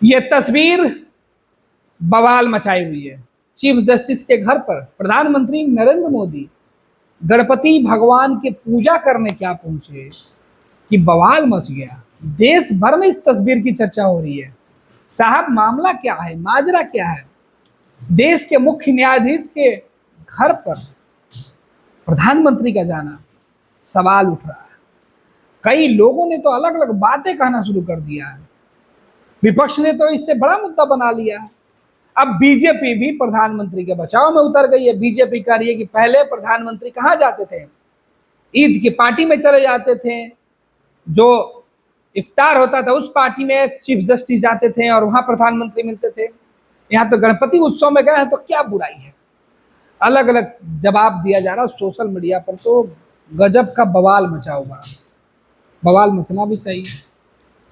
ये तस्वीर बवाल मचाई हुई है। चीफ जस्टिस के घर पर प्रधानमंत्री नरेंद्र मोदी गणपति भगवान की पूजा करने क्या पहुंचे कि बवाल मच गया। देश भर में इस तस्वीर की चर्चा हो रही है। साहब, मामला क्या है, माजरा क्या है? देश के मुख्य न्यायाधीश के घर पर प्रधानमंत्री का जाना सवाल उठ रहा है। कई लोगों ने तो अलग अलग बातें कहना शुरू कर दिया है। विपक्ष ने तो इससे बड़ा मुद्दा बना लिया है। अब बीजेपी भी प्रधानमंत्री के बचाव में उतर गई है। बीजेपी कह रही है कि पहले प्रधानमंत्री कहां जाते थे? ईद की पार्टी में चले जाते थे, जो इफ्तार होता था उस पार्टी में चीफ जस्टिस जाते थे और वहां प्रधानमंत्री मिलते थे। यहाँ तो गणपति उत्सव में गए हैं तो क्या बुराई है? अलग अलग जवाब दिया जा रहा। सोशल मीडिया पर तो गजब का बवाल मचा हुआ। बवाल मचना भी चाहिए।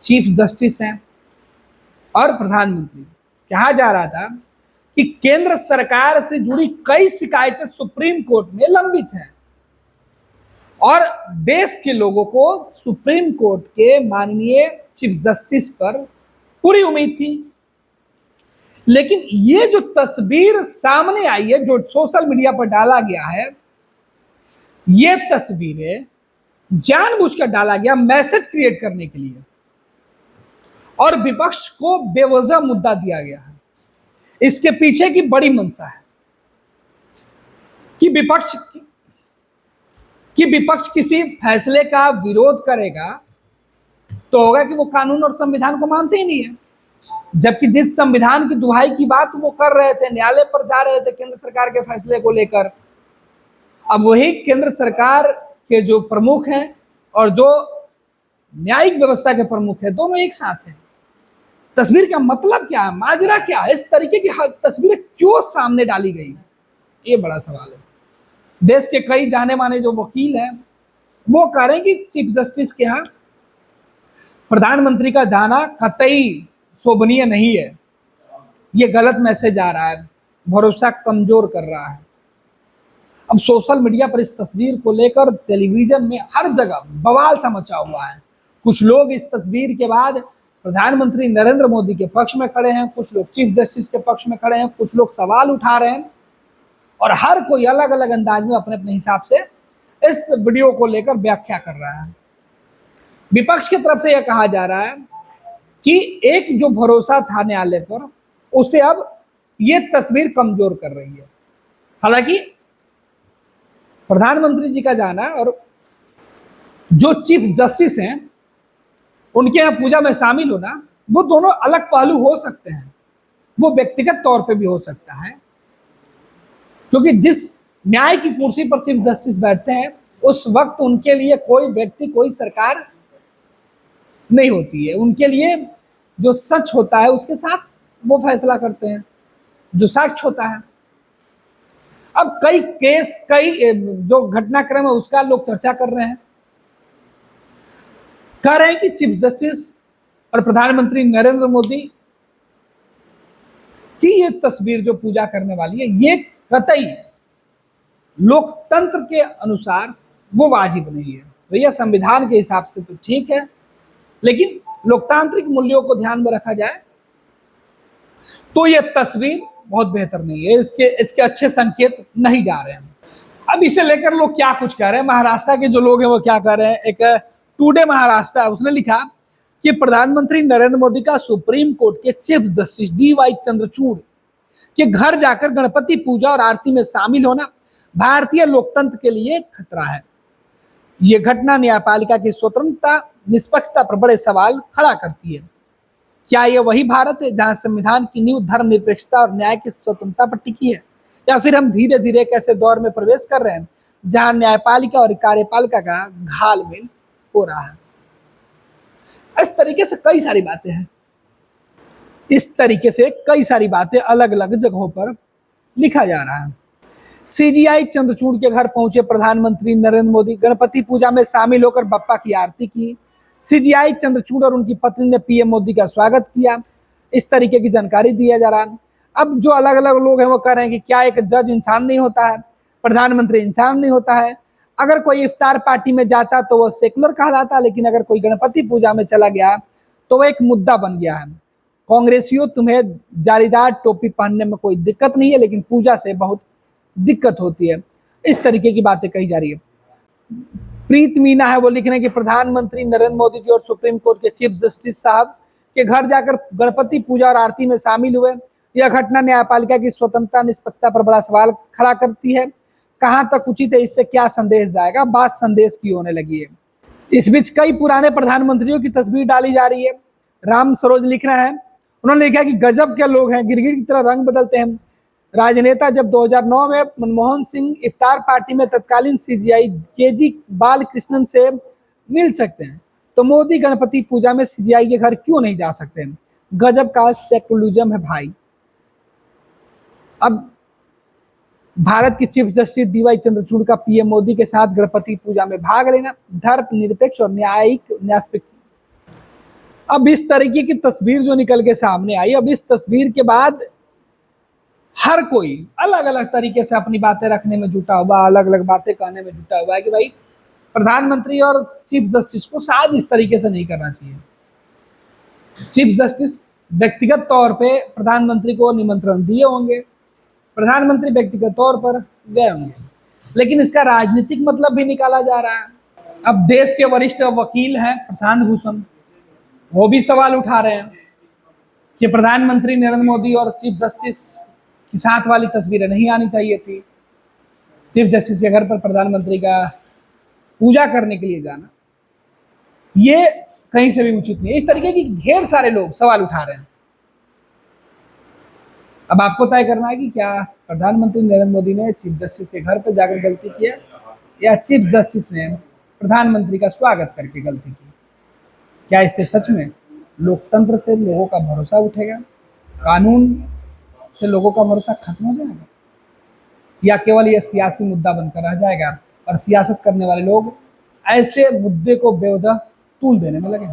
चीफ जस्टिस हैं और प्रधानमंत्री। कहा जा रहा था कि केंद्र सरकार से जुड़ी कई शिकायतें सुप्रीम कोर्ट में लंबित हैं और देश के लोगों को सुप्रीम कोर्ट के माननीय चीफ जस्टिस पर पूरी उम्मीद थी। लेकिन ये जो तस्वीर सामने आई है, जो सोशल मीडिया पर डाला गया है, ये तस्वीरें जानबूझकर डाला गया मैसेज क्रिएट करने के लिए और विपक्ष को बेवजह मुद्दा दिया गया है। इसके पीछे की बड़ी मंशा है कि विपक्ष किसी फैसले का विरोध करेगा तो होगा कि वो कानून और संविधान को मानते ही नहीं है। जबकि जिस संविधान की दुहाई की बात वो कर रहे थे, न्यायालय पर जा रहे थे केंद्र सरकार के फैसले को लेकर, अब वही केंद्र सरकार के जो प्रमुख हैं और जो न्यायिक व्यवस्था के प्रमुख हैं, दोनों एक साथ हैं। तस्वीर का मतलब क्या है, माजरा क्या है? इस तरीके की तस्वीरें क्यों सामने डाली गई, ये बड़ा सवाल है। देश के कई जाने माने जो वकील हैं वो कह रहे हैं कि चीफ जस्टिस के यहाँ प्रधानमंत्री का जाना कतई शोभनीय नहीं है। ये गलत मैसेज आ रहा है, भरोसा कमजोर कर रहा है। अब सोशल मीडिया पर इस तस्वीर को लेकर टेलीविजन में हर जगह बवाल सा मचा हुआ है। कुछ लोग इस तस्वीर के बाद प्रधानमंत्री नरेंद्र मोदी के पक्ष में खड़े हैं, कुछ लोग चीफ जस्टिस के पक्ष में खड़े हैं, कुछ लोग सवाल उठा रहे हैं और हर कोई अलग अलग अंदाज में अपने अपने हिसाब से इस वीडियो को लेकर व्याख्या कर रहा है। विपक्ष की तरफ से यह कहा जा रहा है कि एक जो भरोसा था न्यायालय पर, उसे अब ये तस्वीर कमजोर कर रही है। हालांकि प्रधानमंत्री जी का जाना और जो चीफ जस्टिस हैं उनके यहाँ पूजा में शामिल होना, वो दोनों अलग पहलू हो सकते हैं। वो व्यक्तिगत तौर पे भी हो सकता है, क्योंकि जिस न्याय की कुर्सी पर चीफ जस्टिस बैठते हैं उस वक्त उनके लिए कोई व्यक्ति, कोई सरकार नहीं होती है। उनके लिए जो सच होता है उसके साथ वो फैसला करते हैं, जो साक्ष्य होता है। अब कई केस, कई जो घटनाक्रम है उसका लोग चर्चा कर रहे हैं, कह रहे हैं कि चीफ जस्टिस और प्रधानमंत्री नरेंद्र मोदी की ये तस्वीर जो पूजा करने वाली है, ये कतई लोकतंत्र के अनुसार वो वाजिब नहीं है। तो यह संविधान के हिसाब से तो ठीक है, लेकिन लोकतांत्रिक मूल्यों को ध्यान में रखा जाए तो यह तस्वीर बहुत बेहतर नहीं है। इसके अच्छे संकेत नहीं जा रहे हैं। अब इसे लेकर लोग क्या कुछ कह रहे हैं। महाराष्ट्र के जो लोग हैं वो क्या कह रहे हैं, एक टुडे महाराष्ट्र उसने लिखा कि प्रधानमंत्री नरेंद्र मोदी का सुप्रीम कोर्ट के चीफ जस्टिस DY चंद्रचूड़ के घर जाकर गणपति पूजा और आरती में शामिल होना भारतीय लोकतंत्र के लिए खतरा है। यह घटना न्यायपालिका की स्वतंत्रता, निष्पक्षता पर बड़े सवाल खड़ा करती है। क्या यह वही भारत है जहां संविधान की नींव धर्मनिरपेक्षता और न्याय की स्वतंत्रता पर टिकी है, या फिर हम धीरे धीरे एक ऐसे दौर में प्रवेश कर रहे हैं जहां न्यायपालिका और कार्यपालिका का घालमेल हो रहा है? इस तरीके से कई सारी बातें हैं। इस तरीके से कई सारी बातें अलग अलग जगहों पर लिखा जा रहा है। CGI चंद्रचूड़ के घर पहुंचे प्रधानमंत्री नरेंद्र मोदी, गणपति पूजा में शामिल होकर बप्पा की आरती की। CGI चंद्रचूड़ और उनकी पत्नी ने PM मोदी का स्वागत किया। इस तरीके की जानकारी दिया जा रहा है। अब जो अलग अलग लोग हैं वो कह रहे हैं कि क्या एक जज इंसान नहीं होता है, प्रधानमंत्री इंसान नहीं होता है? अगर कोई इफ्तार पार्टी में जाता तो वो सेकुलर कहलाता, लेकिन अगर कोई गणपति पूजा में चला गया तो वो एक मुद्दा बन गया है। कांग्रेसियों, तुम्हें जालीदार टोपी पहनने में कोई दिक्कत नहीं है, लेकिन पूजा से बहुत दिक्कत होती है। इस तरीके की बातें कही जा रही है। प्रीत मीना है, वो लिख रहे हैं कि प्रधानमंत्री नरेंद्र मोदी जी और सुप्रीम कोर्ट के चीफ जस्टिस साहब के घर जाकर गणपति पूजा और आरती में शामिल हुए। यह घटना न्यायपालिका की स्वतंत्रता निष्पक्षता पर बड़ा सवाल खड़ा करती है। कहां तक उचित है, इससे क्या संदेश जाएगा? बात संदेश की होने लगी है। इस बीच कई पुराने प्रधानमंत्रियों की तस्वीर डाली जा रही है। राम सरोज लिख रहे हैं, उन्होंने लिखा कि गजब के लोग हैं, गिरगिट की तरह रंग बदलते हैं। राजनेता जब 2009 में मनमोहन सिंह इफ्तार पार्टी में तत्कालीन सीजीआई केजी बालकृष्णन से मिल सकते हैं, तो मोदी गणपति पूजा में सीजीआई के घर क्यों नहीं जा सकते हैं? गजब का सेकुलरिज्म है भाई। अब भारत की चीफ जस्टिस डीवाई चंद्रचूड़ का पीएम मोदी के साथ गणपति पूजा में भाग लेना धर्मनिरपेक्ष और न्यायिक। अब इस तरीके की तस्वीर जो निकल के सामने आई, अब इस तस्वीर के बाद हर कोई अलग अलग तरीके से अपनी बातें रखने में जुटा हुआ, अलग अलग बातें कहने में जुटा हुआ है कि भाई प्रधानमंत्री और चीफ जस्टिस को शायद इस तरीके से नहीं करना चाहिए। चीफ जस्टिस व्यक्तिगत तौर पे प्रधानमंत्री को निमंत्रण दिए होंगे, प्रधानमंत्री व्यक्तिगत तौर पर गए होंगे, लेकिन इसका राजनीतिक मतलब भी निकाला जा रहा है। अब देश के वरिष्ठ वकील हैं प्रशांत भूषण, वो भी सवाल उठा रहे हैं कि प्रधानमंत्री नरेंद्र मोदी और चीफ जस्टिस की साथ वाली तस्वीरें नहीं आनी चाहिए थी। चीफ जस्टिस के घर पर प्रधानमंत्री का पूजा करने के लिए जाना ये कहीं से भी उचित नहीं है। इस तरीके की ढेर सारे लोग सवाल उठा रहे हैं। अब आपको तय करना है कि क्या प्रधानमंत्री नरेंद्र मोदी ने चीफ जस्टिस के घर पर जाकर गलती किया, या चीफ जस्टिस ने प्रधानमंत्री का स्वागत करके गलती की। क्या इससे सच में लोकतंत्र से लोगों का भरोसा उठेगा, कानून से लोगों का भरोसा खत्म हो जाएगा, या केवल यह सियासी मुद्दा बनकर रह जाएगा और सियासत करने वाले लोग ऐसे मुद्दे को बेवजह तूल देने में लगे?